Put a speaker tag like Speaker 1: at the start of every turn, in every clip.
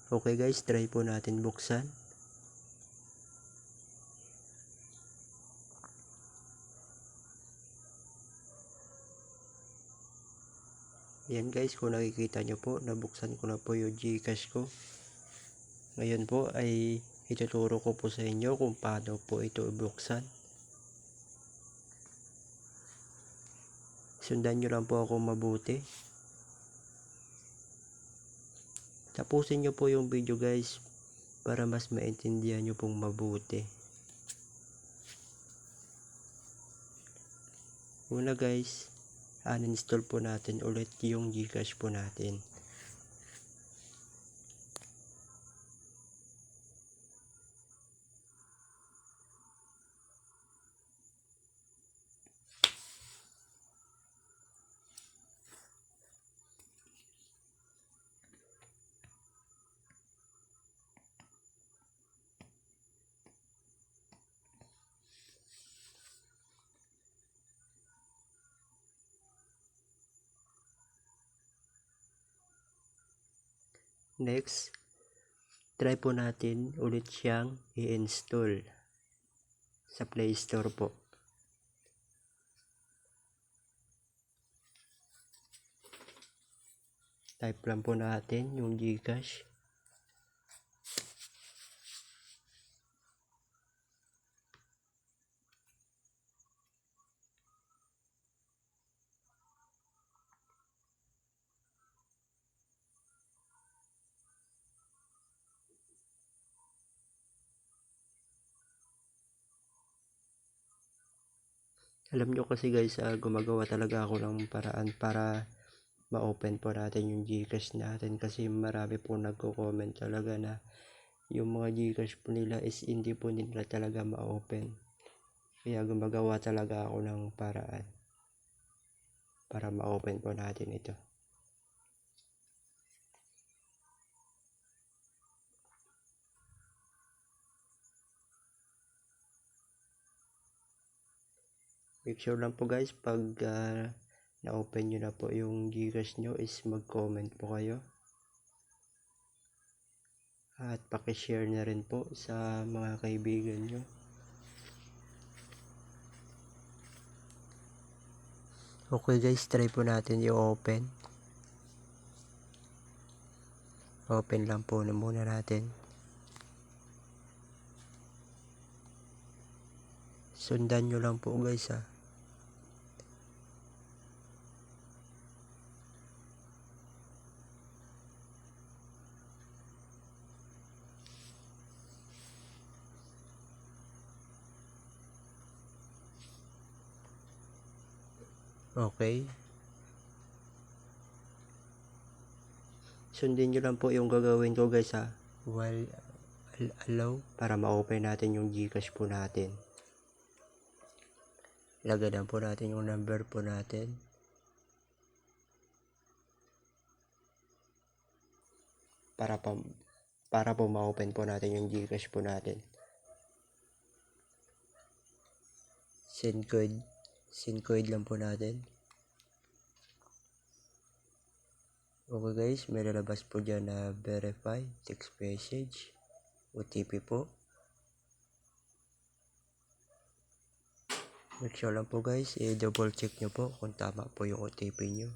Speaker 1: Okay guys, try po natin buksan. Yan guys, kung nakikita nyo po, nabuksan ko na po yung Gcash ko. Ngayon po ay ituturo ko po sa inyo kung paano po ito ibuksan. Sundan nyo lang po ako mabuti. Tapusin nyo po yung video guys para mas maintindihan nyo pong mabuti. Una guys, uninstall po natin ulit yung Gcash po natin. Next, try po natin ulit siyang i-install sa Play Store po. Type lang po natin yung Gcash. Alam nyo kasi guys, gumagawa talaga ako ng paraan para ma-open po natin yung Gcash natin, kasi marami po nagko-comment talaga na yung mga Gcash po nila is hindi po nila talaga ma-open. Kaya gumagawa talaga ako ng paraan para ma-open po natin ito. Make sure lang po guys, pag na-open nyo na po yung Gcash nyo is mag-comment po kayo. At pakishare na rin po sa mga kaibigan nyo. Okay guys, try po natin i-open. Open lang po na muna natin. Sundan nyo lang po guys ha. Okay. Sundin nyo lang po yung gagawin ko guys ha. While allow para ma-open natin yung Gcash po natin. Lagyan po natin yung number po natin. Para po ma-open po natin yung Gcash po natin. Send code lang po natin. Okay guys, may lalabas po dyan na verify, text message, OTP po. Make sure lang po guys, i-double check nyo po kung tama po yung OTP nyo.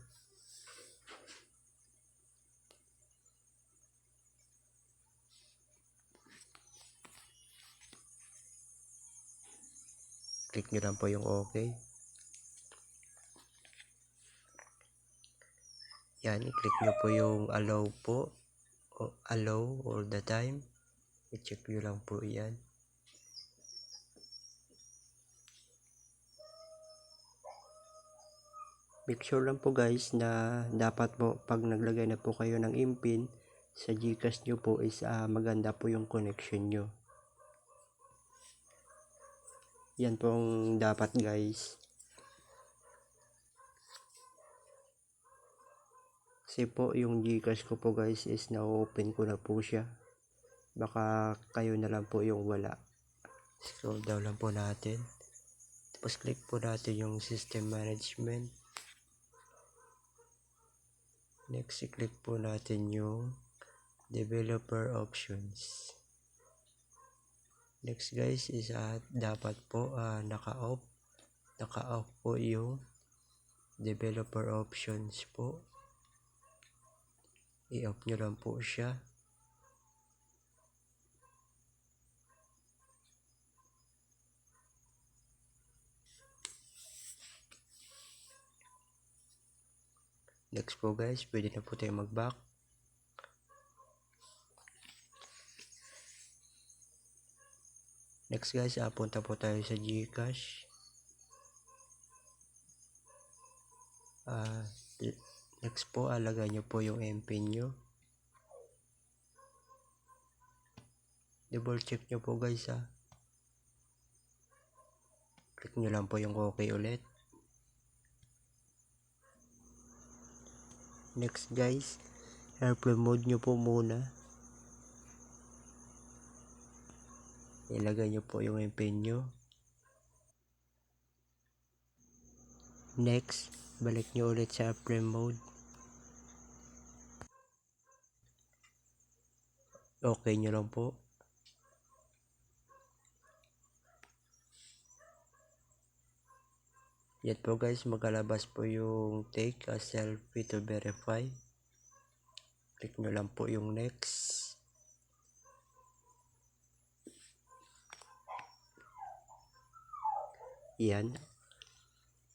Speaker 1: Click nyo lang po yung okay. Yan, i-click nyo po yung allow po. O allow all the time. I-check nyo lang po yan. Make sure lang po guys na dapat po pag naglagay na po kayo ng impin sa Gcash nyo po is maganda po yung connection nyo. Yan po ang dapat guys. Kasi po yung Gcash ko po guys is na-open ko na po siya. Baka kayo na lang po yung wala. Scroll down lang po natin. Tapos click po natin yung system management. Next, i-click po natin yung developer options. Next guys is dapat po naka-off po yung developer options po. I-off nyo lang po siya. Next po guys, pwede na po tayo mag-back. Next guys, punta po tayo sa GCash. Next po, alagay nyo po yung MPIN nyo. Double check nyo po guys Click nyo lang po yung OK ulit. Next guys, airplane mode nyo po muna. Ilagay nyo po yung MPIN nyo. Next, balik nyo ulit sa airplane mode. Okay nyo lang po. Yan po guys, magkalabas po yung take a selfie to verify. Click nyo lang po yung next. Yan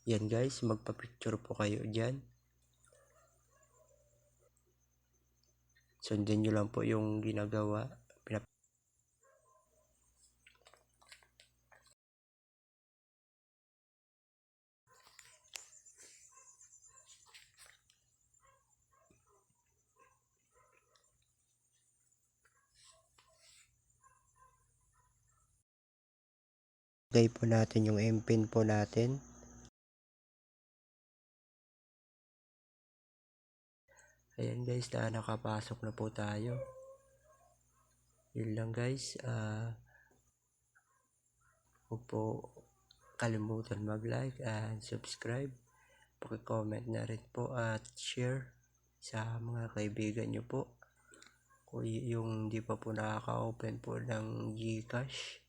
Speaker 1: guys, magpa-picture po kayo dyan. Sundin nyo lang po yung ginagawa. Lagay po natin yung MPIN po natin. Ayan guys, nakapasok na po tayo. Yun lang guys. Huwag po kalimutan mag-like and subscribe. Paki-comment na rin po at share sa mga kaibigan nyo po. Kung yung hindi pa po nakaka-open po ng GCash.